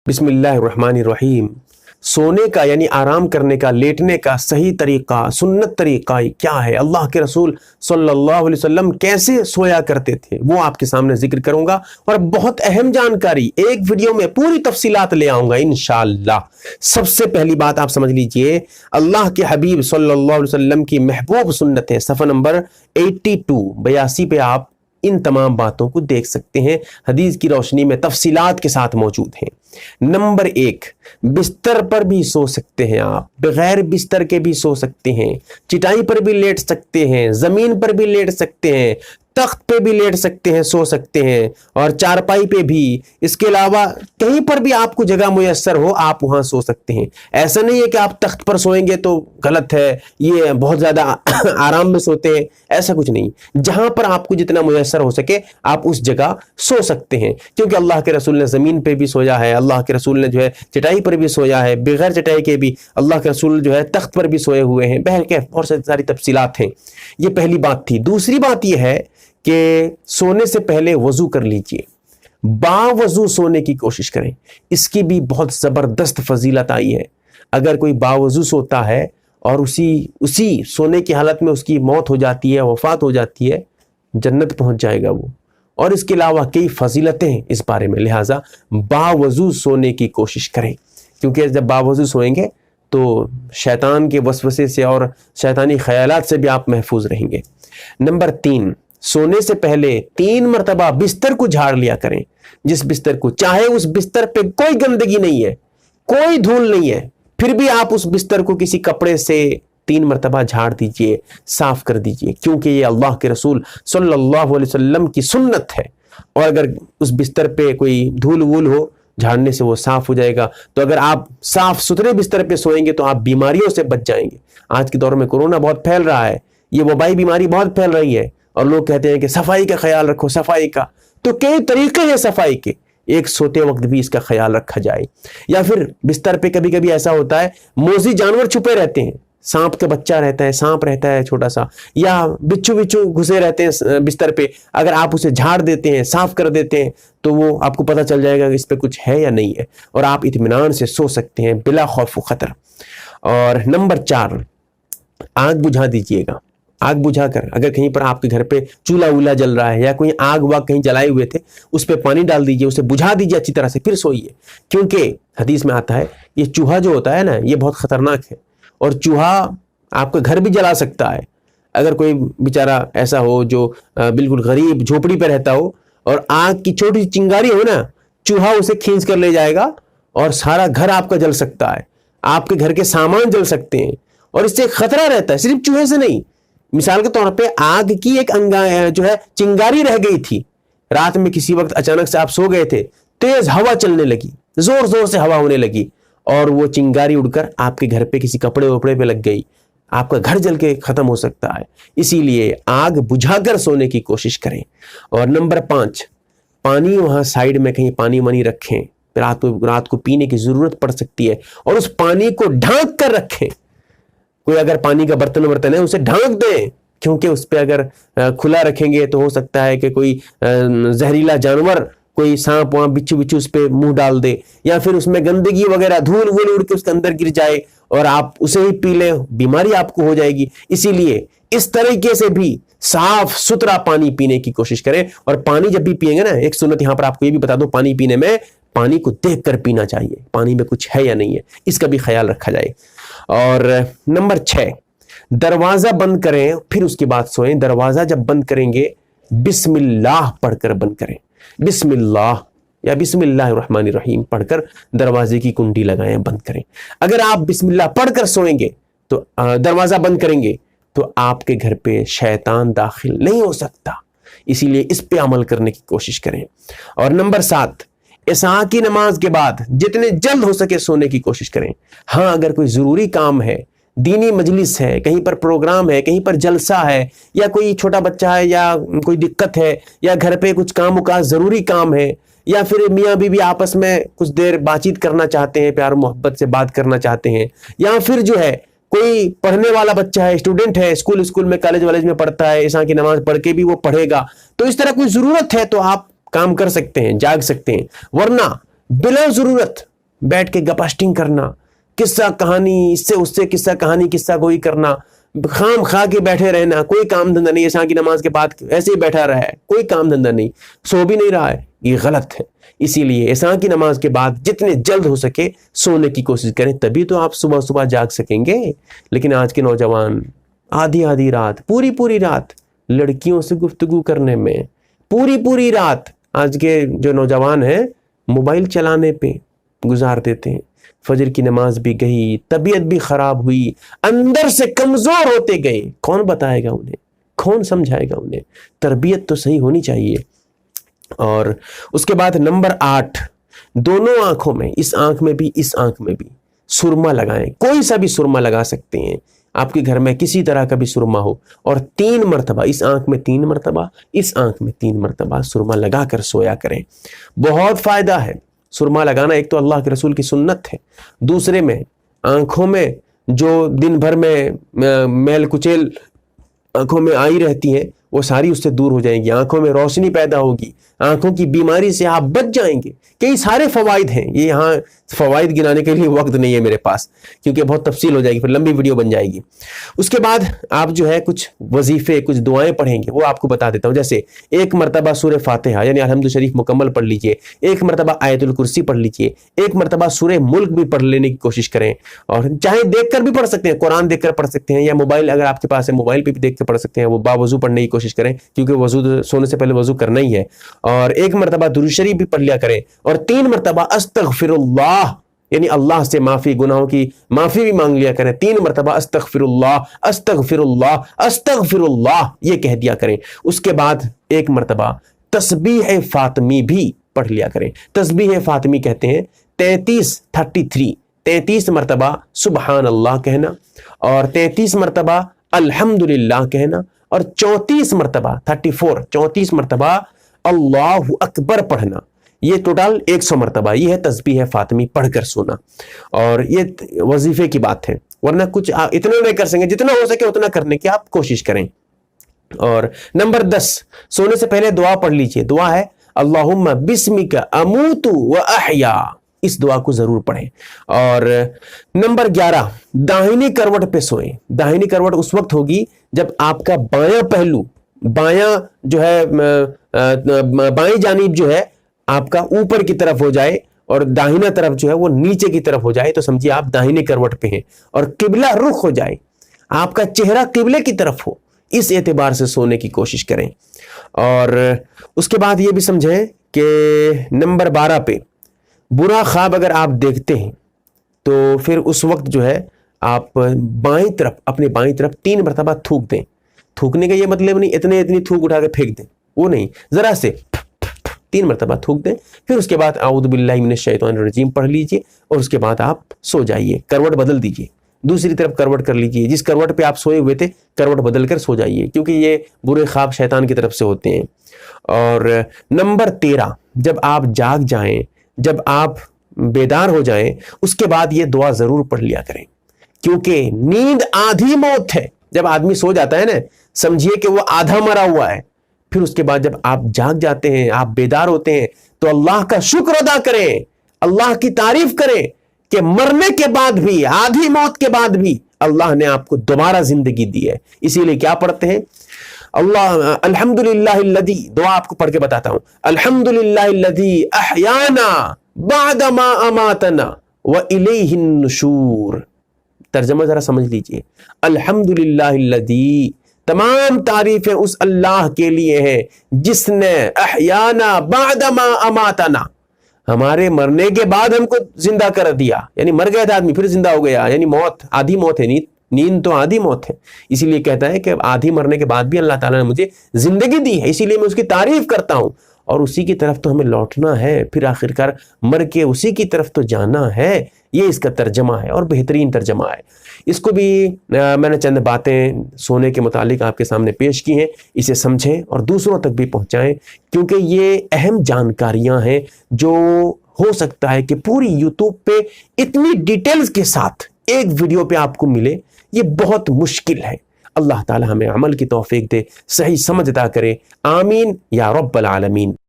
बिस्मिल्लाहिर्रहमानिर्रहीम। सोने का यानी आराम करने का, लेटने का सही तरीका, सुन्नत तरीका क्या है, अल्लाह के रसूल सल्लल्लाहु अलैहि वसल्लम कैसे सोया करते थे, वो आपके सामने जिक्र करूंगा। और बहुत अहम जानकारी एक वीडियो में पूरी तफसीलात ले आऊंगा इंशाअल्लाह। सबसे पहली बात आप समझ लीजिए, अल्लाह के हबीब सल्लल्लाहु अलैहि वसल्लम की महबूब सुन्नत है, सफ़ा नंबर 82 पे आप इन तमाम बातों को देख सकते हैं, हदीस की रोशनी में तफसीलात के साथ मौजूद हैं। नंबर 1, बिस्तर पर भी सो सकते हैं आप, बगैर बिस्तर के भी सो सकते हैं, चटाई पर भी लेट सकते हैं, जमीन पर भी लेट सकते हैं, तख्त पे भी लेट सकते हैं, सो सकते हैं, और चारपाई पे भी। इसके अलावा कहीं पर भी आपको जगह मुयस्सर हो आप वहां सो सकते हैं। ऐसा नहीं है कि आप तख्त पर सोएंगे तो गलत है, ये बहुत ज्यादा आराम में सोते हैं, ऐसा कुछ नहीं। जहां पर आपको जितना मुयस्सर हो सके आप उस जगह सो सकते हैं, क्योंकि अल्लाह के रसूल ने जमीन पे भी सोया है, अल्लाह के रसूल ने जो है चटाई पर भी सोया है, बगैर चटाई के भी अल्लाह के रसूल जो है तख्त पर भी सोए हुए हैं। बहर के बहुत सारी तफसीलात हैं। ये पहली बात थी। दूसरी बात यह है कि सोने से पहले वजू कर लीजिए, बावजू सोने की कोशिश करें। इसकी भी बहुत ज़बरदस्त फजीलत आई है। अगर कोई बावजू सोता है और उसी सोने की हालत में उसकी मौत हो जाती है, वफात हो जाती है, जन्नत पहुंच जाएगा वो। और इसके अलावा कई फजीलतें हैं इस बारे में, लिहाजा बावजू सोने की कोशिश करें, क्योंकि जब बावजू सोएंगे तो शैतान के वसवसे से और शैतानी ख्यालात से भी आप महफूज रहेंगे। नंबर 3, सोने से पहले 3 मरतबा बिस्तर को झाड़ लिया करें। जिस बिस्तर को, चाहे उस बिस्तर पे कोई गंदगी नहीं है, कोई धूल नहीं है, फिर भी आप उस बिस्तर को किसी कपड़े से 3 मरतबा झाड़ दीजिए, साफ कर दीजिए, क्योंकि ये अल्लाह के रसूल सल्लल्लाहु अलैहि वसल्लम की सुन्नत है। और अगर उस बिस्तर पे कोई धूल वूल हो, झाड़ने से वो साफ हो जाएगा। तो अगर आप साफ सुथरे बिस्तर पे सोएंगे तो आप बीमारियों से बच जाएंगे। आज के दौर में कोरोना बहुत फैल रहा है, ये वबाई बीमारी बहुत फैल रही है, और लोग कहते हैं कि सफाई का ख्याल रखो, सफाई का। तो कई तरीके हैं सफाई के, एक सोते वक्त भी इसका ख्याल रखा जाए। या फिर बिस्तर पे कभी कभी ऐसा होता है मोज़ी जानवर छुपे रहते हैं, सांप का बच्चा रहता है, सांप रहता है छोटा सा, या बिच्छू घुसे रहते हैं बिस्तर पे। अगर आप उसे झाड़ देते हैं, साफ कर देते हैं, तो वो आपको पता चल जाएगा कि इस पे कुछ है या नहीं है, और आप इत्मीनान से सो सकते हैं बिला खौफ व खतर। और नंबर 4, आग बुझा दीजिएगा। आग बुझाकर, अगर कहीं पर आपके घर पे चूल्हा वूल्हा जल रहा है या कोई आग वाग कहीं जलाए हुए थे, उस पे पानी डाल दीजिए, उसे बुझा दीजिए अच्छी तरह से, फिर सोइए। क्योंकि हदीस में आता है ये चूहा जो होता है ना, ये बहुत खतरनाक है, और चूहा आपका घर भी जला सकता है। अगर कोई बेचारा ऐसा हो जो बिल्कुल गरीब झोपड़ी पे रहता हो, और आग की छोटी सी चिंगारी हो ना, चूहा उसे खींच कर ले जाएगा और सारा घर आपका जल सकता है, आपके घर के सामान जल सकते हैं। और इससे खतरा रहता है, सिर्फ चूहे से नहीं। मिसाल के तौर पे आग की एक जो है चिंगारी रह गई थी, रात में किसी वक्त अचानक से आप सो गए थे, तेज हवा चलने लगी, जोर जोर से हवा होने लगी, और वो चिंगारी उड़कर आपके घर पे किसी कपड़े वपड़े पे लग गई, आपका घर जल के खत्म हो सकता है। इसीलिए आग बुझाकर सोने की कोशिश करें। और नंबर 5, पानी वहां साइड में कहीं पानी वानी रखें, रात को पीने की जरूरत पड़ सकती है, और उस पानी को ढांक कर रखें। कोई अगर पानी का बर्तन है उसे ढांक दें, क्योंकि उस पे अगर खुला रखेंगे तो हो सकता है कि कोई जहरीला जानवर, कोई सांप वहां बिच्छू उस पे मुंह डाल दे, या फिर उसमें गंदगी वगैरह धूल वूल उड़ के उसके अंदर गिर जाए और आप उसे ही पी लें, बीमारी आपको हो जाएगी। इसीलिए इस तरीके से भी साफ सुथरा पानी पीने की कोशिश करें। और पानी जब भी पिएंगे ना, एक सुन्नत यहां पर आपको ये भी बता दो, पानी पीने में पानी को देख कर पीना चाहिए, पानी में कुछ है या नहीं है, इसका भी ख्याल रखा जाए। और नंबर 6, दरवाजा बंद करें फिर उसके बाद सोएं। दरवाजा जब बंद करेंगे बिस्मिल्लाह पढ़कर बंद करें, बिस्मिल्लाह या बिस्मिल्लाहिर्रहमानिर्रहीम पढ़कर दरवाजे की कुंडी लगाएं, बंद करें। अगर आप बिस्मिल्लाह पढ़कर सोएंगे तो दरवाजा बंद करेंगे तो आपके घर पे शैतान दाखिल नहीं हो सकता। इसीलिए इस पे अमल करने की कोशिश करें। और नंबर 7, इशा की नमाज के बाद जितने जल्द हो सके सोने की कोशिश करें। हाँ, अगर कोई ज़रूरी काम है, दीनी मजलिस है, कहीं पर प्रोग्राम है, कहीं पर जलसा है, या कोई छोटा बच्चा है, या कोई दिक्कत है, या घर पे कुछ काम का ज़रूरी काम है, या फिर मियाँ बीवी आपस में कुछ देर बातचीत करना चाहते हैं, प्यार मोहब्बत से बात करना चाहते हैं, या फिर जो है कोई पढ़ने वाला बच्चा है, स्टूडेंट है, स्कूल में कॉलेज वॉलेज में पढ़ता है, इशा की नमाज पढ़ के भी वो पढ़ेगा, तो इस तरह कोई ज़रूरत है तो आप काम कर सकते हैं, जाग सकते हैं। वरना बिला ज़रूरत بیٹھ کے گپشٹنگ کرنا, قصہ کہانی, اس سے اس سے قصہ کہانی قصہ گوئی کرنا, خام خواہ کے بیٹھے رہنا, کوئی کام دھندہ نہیں. عشاء کی نماز کے بعد ایسے ہی بیٹھا رہا ہے, کوئی کام دھندہ نہیں, سو بھی نہیں رہا ہے, یہ غلط ہے. اسی لیے عشاء کی نماز کے بعد جتنے جلد ہو سکے سونے کی کوشش کریں, تبھی تو آپ صبح صبح جاگ سکیں گے. لیکن آج کے نوجوان آدھی رات, پوری رات لڑکیوں سے گفتگو کرنے میں, پوری رات آج کے جو نوجوان ہیں موبائل چلانے پہ گزار دیتے ہیں. فجر کی نماز بھی گئی, طبیعت بھی خراب ہوئی, اندر سے کمزور ہوتے گئے. کون بتائے گا انہیں, کون سمجھائے گا انہیں؟ تربیت تو صحیح ہونی چاہیے. اور اس کے بعد نمبر 8, دونوں آنکھوں میں, اس آنکھ میں بھی اس آنکھ میں بھی سرما لگائیں. کوئی سا بھی سرما لگا سکتے ہیں, آپ کے گھر میں کسی طرح کا بھی سرما ہو, اور 3 مرتبہ اس آنکھ میں 3 مرتبہ, اس آنکھ میں 3 مرتبہ سرما لگا کر سویا کریں. بہت فائدہ ہے سرما لگانا. ایک تو اللہ کے رسول کی سنت ہے, دوسرے میں آنکھوں میں جو دن بھر میں میل کچیل آنکھوں میں آئی رہتی ہیں وہ ساری اس سے دور ہو جائیں گی, آنکھوں میں روشنی پیدا ہوگی, آنکھوں کی بیماری سے آپ بچ جائیں گے. کئی سارے فوائد ہیں, یہ یہاں فوائد گنانے کے لیے وقت نہیں ہے میرے پاس, کیونکہ بہت تفصیل ہو جائے گی, پھر لمبی ویڈیو بن جائے گی. اس کے بعد آپ جو ہے کچھ وظیفے, کچھ دعائیں پڑھیں گے, وہ آپ کو بتا دیتا ہوں. جیسے 1 مرتبہ سورہ فاتحہ یعنی الحمد شریف مکمل پڑھ لیجئے, 1 مرتبہ آیت الکرسی پڑھ لیجئے, 1 مرتبہ سورہ ملک بھی پڑھ لینے کی کوشش کریں. اور چاہے دیکھ کر بھی پڑھ سکتے ہیں, قرآن دیکھ کر پڑھ سکتے ہیں, یا موبائل اگر آپ کے پاس ہے موبائل پہ بھی دیکھ کر پڑھ سکتے ہیں. وہ باوضو پڑھنے کی کوشش کریں, کیونکہ وضو سونے سے پہلے وضو کرنا ہی ہے. اور 1 مرتبہ درود شریف بھی پڑھ لیا کریں, اور 3 مرتبہ استغفر اللہ یعنی اللہ سے معافی, گناہوں کی معافی بھی مانگ لیا کریں. 3 مرتبہ استغفر اللہ استغفر اللہ استغفر اللہ یہ کہہ دیا کریں. اس کے بعد 1 مرتبہ تسبیح فاطمی بھی پڑھ لیا کریں. تسبیح فاطمی کہتے ہیں 33 مرتبہ سبحان اللہ کہنا, اور 33 مرتبہ الحمدللہ کہنا, اور 34 مرتبہ اللہ اکبر پڑھنا. یہ ٹوٹل 100 مرتبہ, یہ ہے تسبیح فاطمی پڑھ کر سونا. اور یہ وظیفے کی بات ہے, ورنہ کچھ اتنا نہیں کر سکیں, جتنا ہو سکے اتنا کرنے کی آپ کوشش کریں. اور نمبر 10, سونے سے پہلے دعا پڑھ لیجئے. دعا ہے اللہم بسمک اموت و احیا, اس دعا کو ضرور پڑھیں. اور نمبر 11, داہنی کروٹ پہ سوئیں. داہنی کروٹ اس وقت ہوگی جب آپ کا بایاں پہلو, بایاں جو ہے بائیں جانب جو ہے آپ کا اوپر کی طرف ہو جائے, اور داہنہ طرف جو ہے وہ نیچے کی طرف ہو جائے, تو سمجھیے آپ داہنے کروٹ پہ ہیں. اور قبلہ رخ ہو جائے, آپ کا چہرہ قبلے کی طرف ہو, اس اعتبار سے سونے کی کوشش کریں. اور اس کے بعد یہ بھی سمجھیں کہ نمبر 12 پہ برا خواب اگر آپ دیکھتے ہیں تو پھر اس وقت جو ہے آپ بائیں طرف, اپنے بائیں طرف 3 مرتبہ تھوک دیں. تھوکنے کا یہ مطلب نہیں اتنی تھوک اٹھا کے پھینک دیں, وہ نہیں, ذرا سے 3 مرتبہ تھوک دیں. پھر اس کے بعد اعوذ باللہ من الشیطان الرجیم پڑھ لیجئے, اور اس کے بعد آپ سو جائیے. کروٹ بدل دیجئے, دوسری طرف کروٹ کر لیجئے, جس کروٹ پہ آپ سوئے ہوئے تھے کروٹ بدل کر سو جائیے, کیونکہ یہ برے خواب شیطان کی طرف سے ہوتے ہیں. اور نمبر 13, جب آپ جاگ جائیں, جب آپ بیدار ہو جائیں, اس کے بعد یہ دعا ضرور پڑھ لیا کریں, کیونکہ نیند آدھی موت ہے. جب آدمی سو جاتا ہے نا, سمجھیے کہ وہ آدھا مرا ہوا ہے. پھر اس کے بعد جب آپ جاگ جاتے ہیں, آپ بیدار ہوتے ہیں, تو اللہ کا شکر ادا کریں, اللہ کی تعریف کریں کہ مرنے کے بعد بھی, آدھی موت کے بعد بھی اللہ نے آپ کو دوبارہ زندگی دی ہے. اسی لیے کیا پڑھتے ہیں, الحمدللہ الذی, دعا آپ کو پڑھ کے بتاتا ہوں, الحمدللہ الذی احیانا بعد ما اماتنا والیہ النشور. ترجمہ ذرا سمجھ لیجئے, الحمدللہ الذی, تمام تعریفیں اس اللہ کے لیے ہیں جس نے احیانا بعد ما اماتنا, ہمارے مرنے کے بعد ہم کو زندہ کر دیا. یعنی مر گیا تھا آدمی پھر زندہ ہو گیا, یعنی موت آدھی موت ہے, نیند تو آدھی موت ہے. اسی لیے کہتا ہے کہ آدھی مرنے کے بعد بھی اللہ تعالیٰ نے مجھے زندگی دی ہے, اسی لیے میں اس کی تعریف کرتا ہوں, اور اسی کی طرف تو ہمیں لوٹنا ہے, پھر آخرکار مر کے اسی کی طرف تو جانا ہے. یہ اس کا ترجمہ ہے, اور بہترین ترجمہ ہے. اس کو بھی میں نے چند باتیں سونے کے متعلق آپ کے سامنے پیش کی ہیں, اسے سمجھیں اور دوسروں تک بھی پہنچائیں, کیونکہ یہ اہم جانکاریاں ہیں جو ہو سکتا ہے کہ پوری یوٹیوب پہ اتنی ڈیٹیلز کے ساتھ ایک ویڈیو پہ آپ کو ملے, یہ بہت مشکل ہے. اللہ تعالی ہمیں عمل کی توفیق دے, صحیح سمجھ عطا کرے, آمین یا رب العالمین.